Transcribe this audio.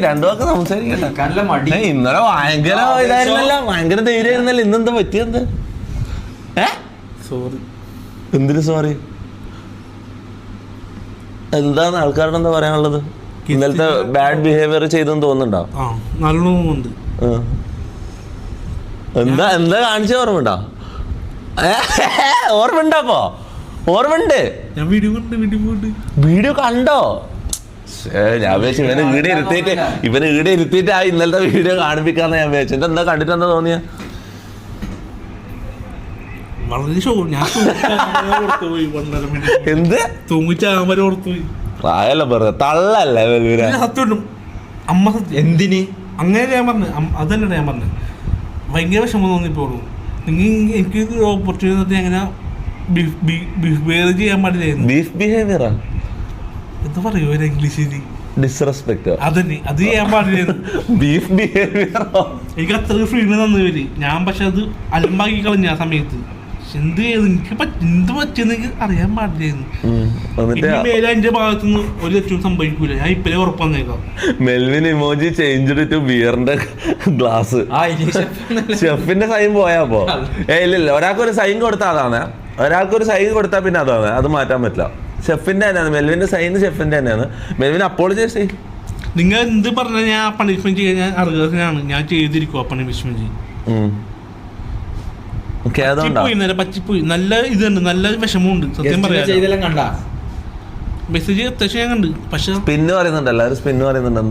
രണ്ടു വാക്ക് സംസാരിക്കട്ടെ. ഇന്നലെ ഭയങ്കര ഇതായിരുന്നല്ല, ഭയങ്കര ധൈര്യമായിരുന്നല്ലോ, ഇന്നെന്താ പറ്റിയെന്ത്? സോറി. എന്തിനു സോറി? എന്താണ് ആൾക്കാരുടെ എന്താ പറയാനുള്ളത്? ഇന്നലത്തെ ബാഡ് ബിഹേവിയർ ചെയ്തെന്ന് തോന്നുന്നുണ്ടോ? നല്ലോണമുണ്ട്. എന്താ എന്താ കാണിച്ച ഓർമ്മയുണ്ടോ? ഓർമ്മയുണ്ടോ? അപ്പോ ഓർമ്മയുണ്ട്. വീഡിയോ കണ്ടോ? ഞാൻ വിചാരിച്ചു ഇവന് വീഡിയോ ഇരുത്തിയിട്ട് ആ ഇന്നലത്തെ വീഡിയോ കാണിപ്പിക്കാന്ന് ഞാൻ വിചാരിച്ചു. എന്താ കണ്ടിട്ട് എന്താ തോന്നിയ? എന്ത് പ്രായല്ല വെറുതെ തള്ളല്ലേ അമ്മ എന്തിന് അങ്ങനെ ഞാൻ പറഞ്ഞു. അതല്ലേ ഞാൻ പറഞ്ഞു, ഭയങ്കര വിഷമം തോന്നിപ്പോളൂ. എനിക്ക് ഓപ്പർച്യൂണിറ്റി അങ്ങനെ ബിഹേവിയർ ചെയ്യാൻ പാടില്ലായിരുന്നു. ബീഫ് ബിഹേവിയറാ എന്താ പറയുക ഇംഗ്ലീഷിൽ? ഡിസ്റെസ്പെക്ട്. അതന്നെ, അത് ചെയ്യാൻ പാടില്ലായിരുന്നു. ബീഫ് ബിഹേവിയറോ? എനിക്ക് അത്ര ഫ്രീഡം തന്നു വരി. ഞാൻ പക്ഷെ അത് അലമ്പാക്കി കളഞ്ഞ ആ സമയത്ത്. എന്ത് ചെയ്തു എനിക്ക് എന്ത് പറ്റിയെന്ന് എനിക്ക് അറിയാൻ പാടില്ലായിരുന്നു. മേലെ എന്റെ ഭാഗത്തുനിന്ന് ഒരു തെറ്റും സംഭവിക്കൂല, ഞാൻ ഇപ്പഴേ ഉറപ്പ് വന്നേക്കാം. മെൽവിൻ ഇമോജി ചേഞ്ച് ടു ബിയറിന്റെ ഗ്ലാസ്. ഷെഫിന്റെ സൈൻ പോയാപ്പോ ഇല്ല, ഒരാൾക്കൊരു സൈൻ കൊടുത്താൽ അതാണ്, ഒരാൾക്കൊരു സൈൻ കൊടുത്താൽ പിന്നെ അതാണ്, അത് മാറ്റാൻ പറ്റില്ല. ഷെഫിന്റെ തന്നെയാണ് മെൽവിന്റെ സൈൻ, ഷെഫിന്റെ തന്നെയാണ്. മെൽവിൻ അപ്പോളജൈസ് ചെയ്യും. നിങ്ങൾ എന്ത് പറഞ്ഞാൽ ഞാൻ പണിഷ്മെന്റ് ചെയ്യാൻ ഞാൻ അർഹനാണ്, ഞാൻ ചെയ്തിരിക്കും ആ പണിഷ്മെന്റ്. പച്ചിപ്പോയി, നല്ല ഇതുണ്ട്, നല്ല വിഷമമുണ്ട് സത്യം പറയാം. മെസ്സേജ് അത്യാവശ്യം ഞാൻ കണ്ട്, പക്ഷെ സ്പിന്ന് പറയുന്നുണ്ട്, എല്ലാവരും സ്പിന്ന് പറയുന്നുണ്ട്.